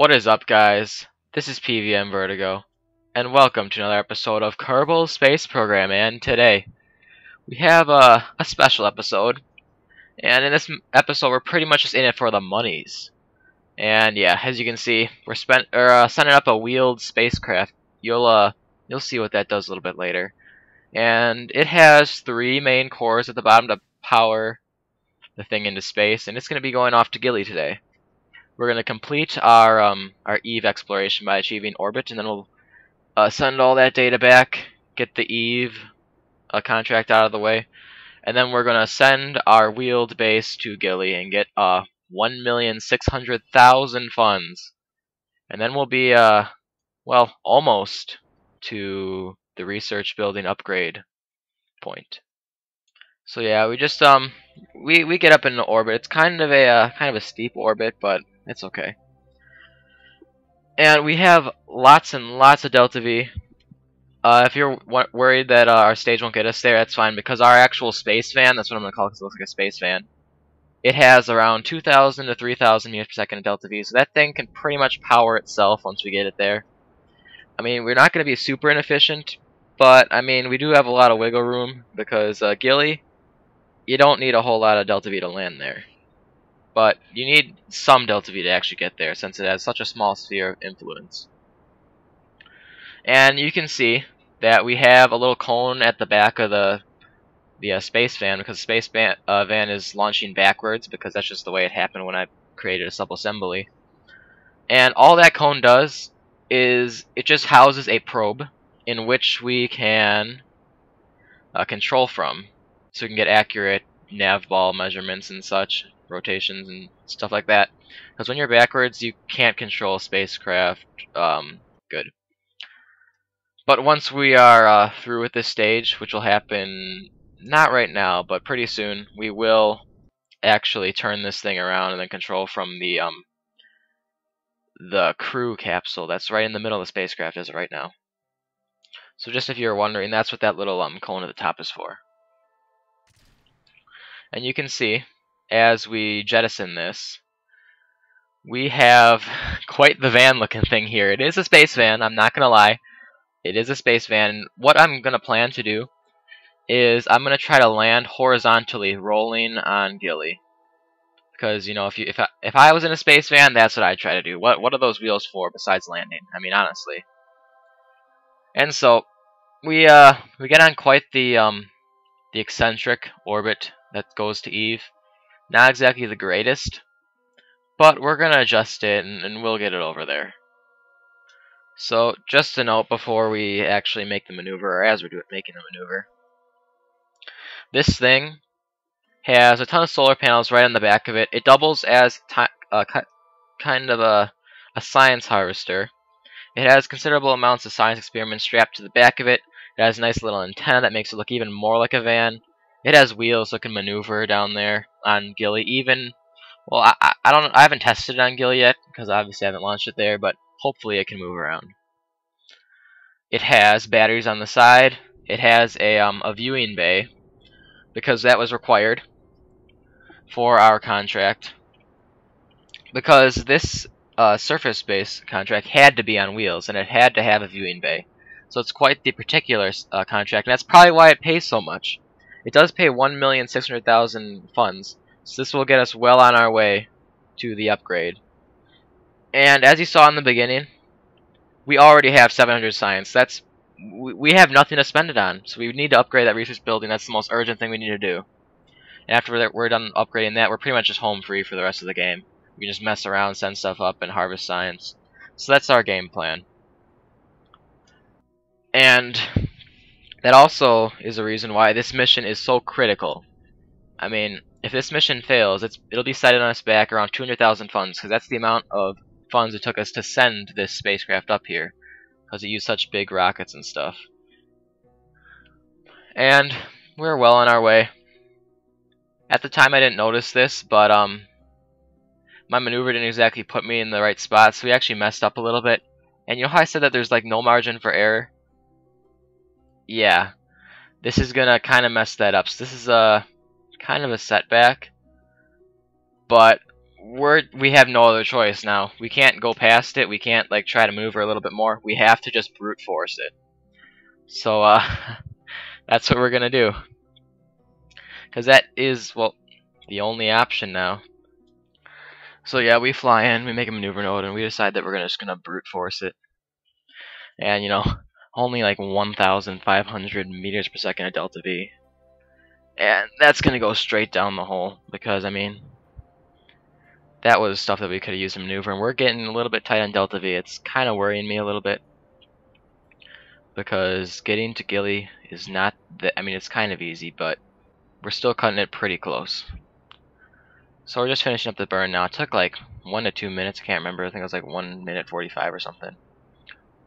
What is up, guys? This is PVM Vertigo, and welcome to another episode of Kerbal Space Program. And today we have a special episode, and in this episode we're pretty much just in it for the monies. And yeah, as you can see, we're sending up a wheeled spacecraft. You'll see what that does a little bit later. And it has 3 main cores at the bottom to power the thing into space, and it's going to be going off to Gilly today. We're going to complete our Eve exploration by achieving orbit, and then we'll send all that data back, get the Eve contract out of the way, and then we're going to send our wheeled base to Gilly and get 1,600,000 funds. And then we'll be, well, almost to the research building upgrade point. So yeah, we just we get up into orbit. It's kind of a steep orbit, but it's okay. And we have lots and lots of Delta V. If you're worried that our stage won't get us there, that's fine, because our actual space van, that's what I'm going to call it because it looks like a space van, it has around 2,000 to 3,000 meters per second of Delta V, so that thing can pretty much power itself once we get it there. I mean, we're not going to be super inefficient, but, I mean, we do have a lot of wiggle room, because Gilly, you don't need a whole lot of Delta V to land there. But you need some Delta V to actually get there, since it has such a small sphere of influence. And you can see that we have a little cone at the back of the space van, because the space van is launching backwards, because that's just the way it happened when I created a subassembly. And all that cone does is it just houses a probe in which we can control from, so we can get accurate nav ball measurements and such, rotations and stuff like that. Because when you're backwards, you can't control spacecraft good. But once we are through with this stage, which will happen not right now, but pretty soon, we will actually turn this thing around and then control from the crew capsule that's right in the middle of the spacecraft as of right now. So just if you're wondering, that's what that little cone at the top is for. And you can see, as we jettison this, we have quite the van looking thing here. It is a space van, I'm not gonna lie. It is a space van. What I'm gonna plan to do is I'm gonna try to land horizontally, rolling on Gilly. Because, you know, if I was in a space van, that's what I'd try to do. What are those wheels for besides landing? I mean, honestly. And so we get on quite the eccentric orbit that goes to Eve. Not exactly the greatest, but we're gonna adjust it and we'll get it over there. So just a note before we actually make the maneuver, or as we're making the maneuver, this thing has a ton of solar panels right on the back of it. It doubles as kind of a science harvester. It has considerable amounts of science experiments strapped to the back of it. It has a nice little antenna that makes it look even more like a van. It has wheels so it can maneuver down there on Gilly. Even, well, I haven't tested it on Gilly yet because obviously I haven't launched it there, but hopefully it can move around. It has batteries on the side. It has a viewing bay, because that was required for our contract. Because this surface base contract had to be on wheels, and it had to have a viewing bay. So it's quite the particular contract, and that's probably why it pays so much. It does pay 1,600,000 funds, so this will get us well on our way to the upgrade. And as you saw in the beginning, we already have 700 science. We have nothing to spend it on, so we need to upgrade that research building. That's the most urgent thing we need to do. And after we're done upgrading that, we're pretty much just home free for the rest of the game. We can just mess around, send stuff up, and harvest science. So that's our game plan. And that also is a reason why this mission is so critical. I mean, if this mission fails, it'll be cited on us back around 200,000 funds, because that's the amount of funds it took us to send this spacecraft up here, because it used such big rockets and stuff. And we're well on our way. At the time I didn't notice this, but my maneuver didn't exactly put me in the right spot, so we actually messed up a little bit. And you know how I said that there's like no margin for error? Yeah, this is gonna kinda mess that up. So this is kind of a setback, but we have no other choice now. We can't go past it. We can't like try to move her a little bit more. We have to just brute force it. So that's what we're gonna do. Because that is, well, the only option now. So yeah, we fly in, we make a maneuver node, and we decide that we're just gonna brute force it. And only like 1,500 meters per second at delta V. And that's gonna go straight down the hole, because I mean, that was stuff that we could have used to maneuver, and we're getting a little bit tight on delta V. It's kind of worrying me a little bit, because getting to Gilly is not that, I mean, it's kind of easy, but we're still cutting it pretty close. So we're just finishing up the burn now. It took like 1 to 2 minutes, I can't remember. I think it was like 1 minute 45 or something.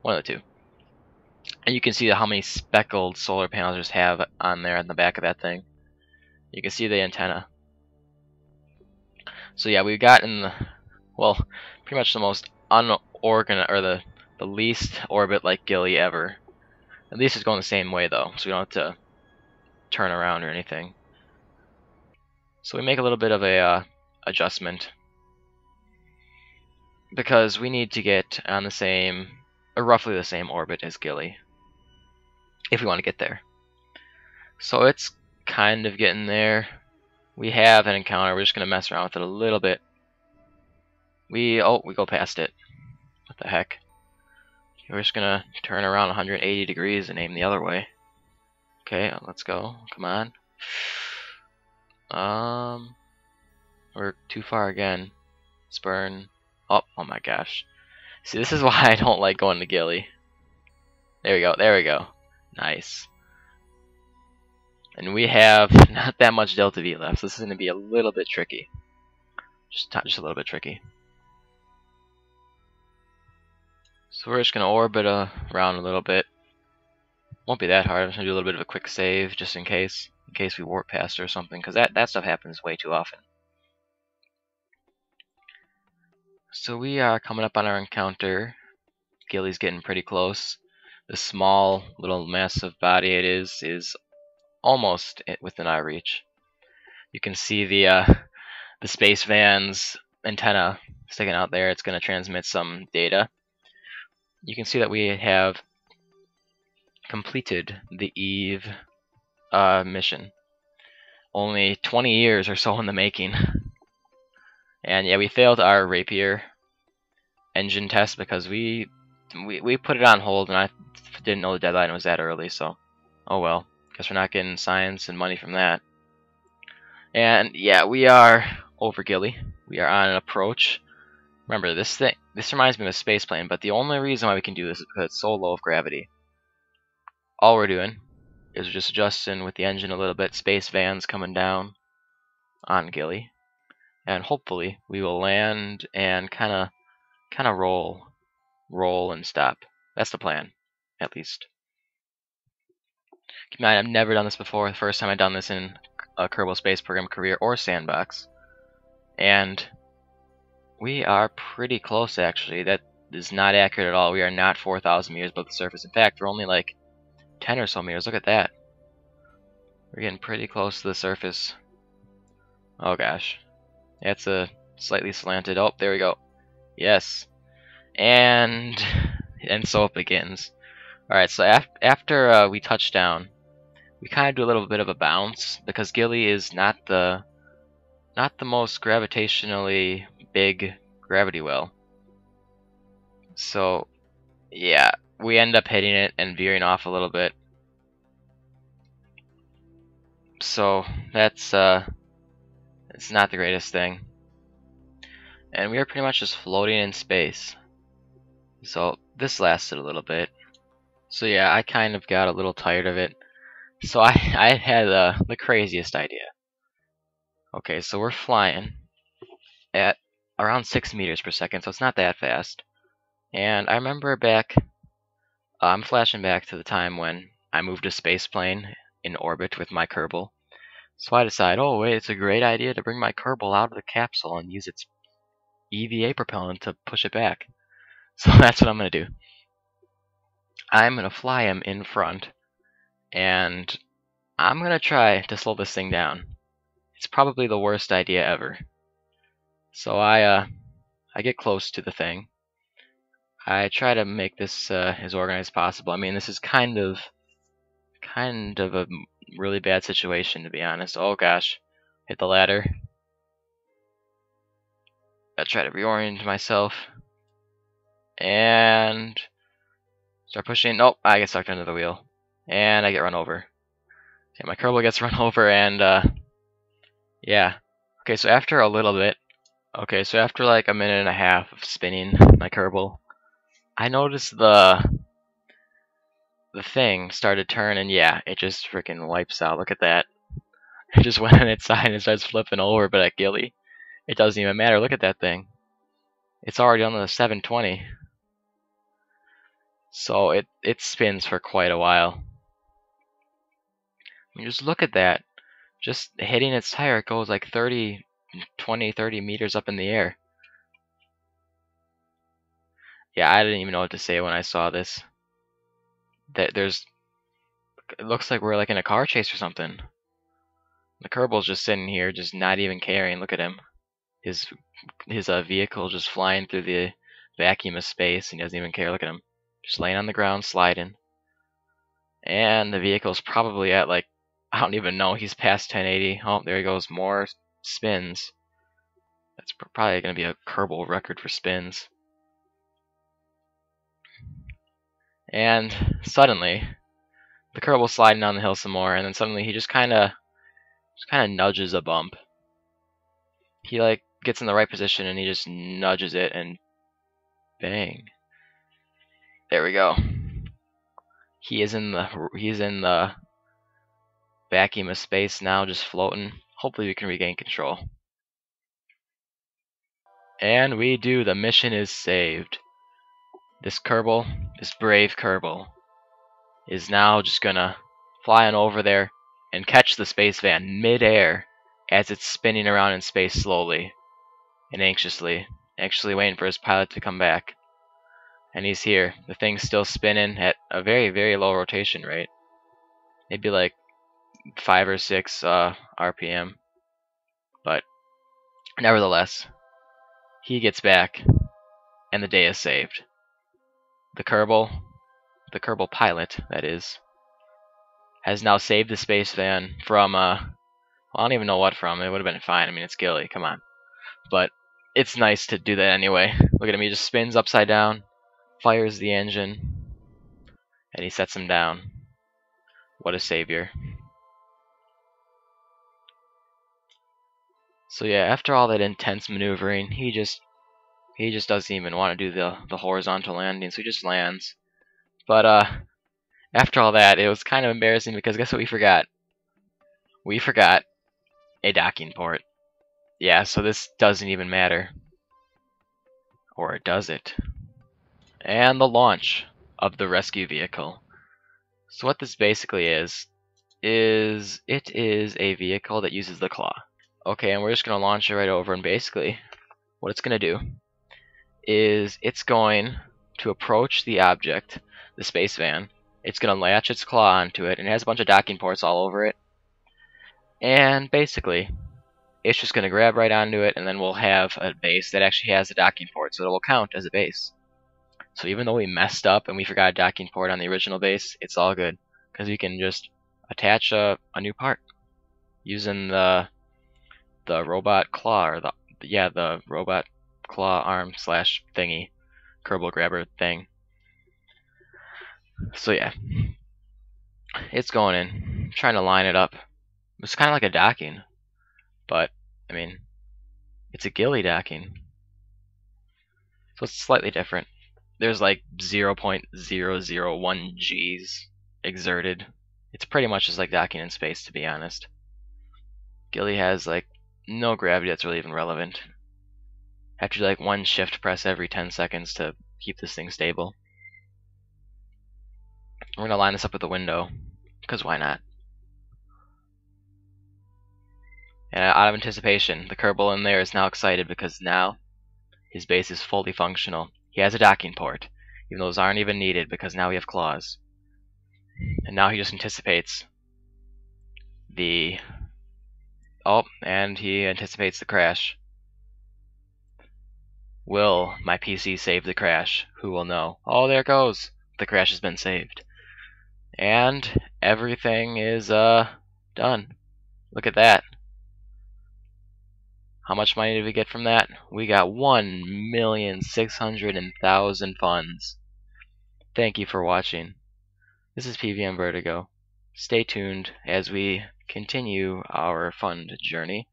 One of the two. And you can see how many speckled solar panels just have on there on the back of that thing. You can see the antenna. So yeah, we've gotten the, well, pretty much the most unorganized, or the least orbit like Gilly ever. At least it's going the same way though, so we don't have to turn around or anything. So we make a little bit of a adjustment, because we need to get on the same, or roughly the same orbit as Gilly, if we want to get there. So it's kind of getting there. We have an encounter. We're just gonna mess around with it a little bit. We go past it. What the heck? We're just gonna turn around 180 degrees and aim the other way. Okay, let's go. Come on. We're too far again. Spurn. Oh my gosh. See, this is why I don't like going to Gilly. There we go. There we go. Nice. And we have not that much delta V left, so this is going to be a little bit tricky. Just a little bit tricky. So we're just going to orbit around a little bit. Won't be that hard. I'm just going to do a little bit of a quick save, just in case we warp past or something, because that stuff happens way too often. So we are coming up on our encounter. Gilly's getting pretty close. The small little massive body it is almost within our reach. You can see the space van's antenna sticking out there. It's going to transmit some data. You can see that we have completed the Eve mission. Only 20 years or so in the making. And yeah, we failed our Rapier engine test because we put it on hold, and I didn't know the deadline was that early, so oh well. Guess we're not getting science and money from that. And yeah, we are over Gilly. We are on an approach. Remember, this reminds me of a space plane, but the only reason why we can do this is because it's so low of gravity. All we're doing is just adjusting with the engine a little bit. Space van's coming down on Gilly, and hopefully we will land and kind of roll and stop. That's the plan, at least. Keep in mind, I've never done this before. The first time I've done this in a Kerbal Space Program career or sandbox, and we are pretty close actually. That is not accurate at all. We are not 4,000 meters above the surface. In fact, we're only like 10 or so meters. Look at that. We're getting pretty close to the surface. Oh gosh. That's a slightly slanted. Oh, there we go. Yes. And so it begins. Alright, so after we touch down, we kind of do a little bit of a bounce, because Gilly is not the most gravitationally big gravity well. So yeah, we end up hitting it and veering off a little bit. So that's it's not the greatest thing. And we are pretty much just floating in space. So this lasted a little bit. So yeah, I kind of got a little tired of it. So I had the craziest idea. Okay, so we're flying at around 6 meters per second, so it's not that fast. And I remember back, I'm flashing back to the time when I moved a space plane in orbit with my Kerbal. So I decide, oh wait, it's a great idea to bring my Kerbal out of the capsule and use its EVA propellant to push it back. So that's what I'm going to do. I'm going to fly him in front, and I'm going to try to slow this thing down. It's probably the worst idea ever. So I get close to the thing. I try to make this as organized as possible. I mean, this is kind of a really bad situation, to be honest. Oh gosh, hit the ladder. I try to reorient myself and start pushing. Nope, I get sucked under the wheel and I get run over. Okay, my Kerbal gets run over and yeah. Okay, so after a little bit, okay, so after like a minute and a half of spinning my Kerbal, I noticed the thing started turning. Yeah, it just freaking wipes out. Look at that. It just went on its side and starts flipping over, but at Gilly, it doesn't even matter. Look at that thing. It's already on the 720. So it spins for quite a while. I mean, just look at that. Just hitting its tire, it goes like 30 meters up in the air. Yeah, I didn't even know what to say when I saw this. It looks like we're like in a car chase or something. The Kerbal's just sitting here, just not even caring. Look at him. His vehicle just flying through the vacuum of space, and he doesn't even care. Look at him, just laying on the ground, sliding. And the vehicle's probably at like, I don't even know. He's past 1080. Oh, there he goes. More spins. That's probably going to be a Kerbal record for spins. And suddenly, the Kerbal's sliding down the hill some more, and then suddenly he just kind of nudges a bump. He like gets in the right position, and he just nudges it, and bang. There we go. He's in the vacuum of space now, just floating. Hopefully we can regain control. And we do. The mission is saved. This Kerbal, this brave Kerbal, is now just gonna fly on over there and catch the space van mid-air as it's spinning around in space slowly and anxiously waiting for his pilot to come back. And he's here. The thing's still spinning at a very, very low rotation rate. Maybe like 5 or 6 RPM. But nevertheless, he gets back and the day is saved. The Kerbal pilot, that is, has now saved the space van from, well, I don't even know what from. It would have been fine. I mean, it's Gilly, come on. But it's nice to do that anyway. Look at him, he just spins upside down, fires the engine, and he sets him down. What a savior. So yeah, after all that intense maneuvering, he just doesn't even want to do the horizontal landing, so he just lands. But after all that, it was kind of embarrassing because guess what we forgot? We forgot a docking port. Yeah, so this doesn't even matter. Or does it? And the launch of the rescue vehicle. So what this basically is it is a vehicle that uses the claw. Okay, and we're just going to launch it right over, and basically what it's going to do is it's going to approach the object, the space van. It's going to latch its claw onto it, and it has a bunch of docking ports all over it. And basically, it's just going to grab right onto it, and then we'll have a base that actually has a docking port, so it will count as a base. So even though we messed up and we forgot a docking port on the original base, it's all good, because we can just attach a new part using the robot claw, or the robot claw arm slash thingy, Kerbal grabber thing. So yeah, it's going in, trying to line it up. It's kind of like a docking, but I mean, it's a Gilly docking, so it's slightly different. There's like 0.001 G's exerted. It's pretty much just like docking in space, to be honest. Gilly has like no gravity that's really even relevant. Have to do like one shift press every 10 seconds to keep this thing stable. We're gonna line this up with the window, because why not? And out of anticipation, the Kerbal in there is now excited because now his base is fully functional. He has a docking port, even though those aren't even needed because now we have claws. And now he just anticipates the... Oh, and he anticipates the crash. Will my PC save the crash? Who will know? Oh, there it goes. The crash has been saved. And everything is done. Look at that. How much money did we get from that? We got 1,600,000 funds. Thank you for watching. This is PVM Vertigo. Stay tuned as we continue our fund journey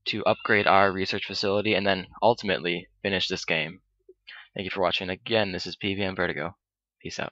to upgrade our research facility and then ultimately finish this game. Thank you for watching. Again, this is PVM Vertigo. Peace out.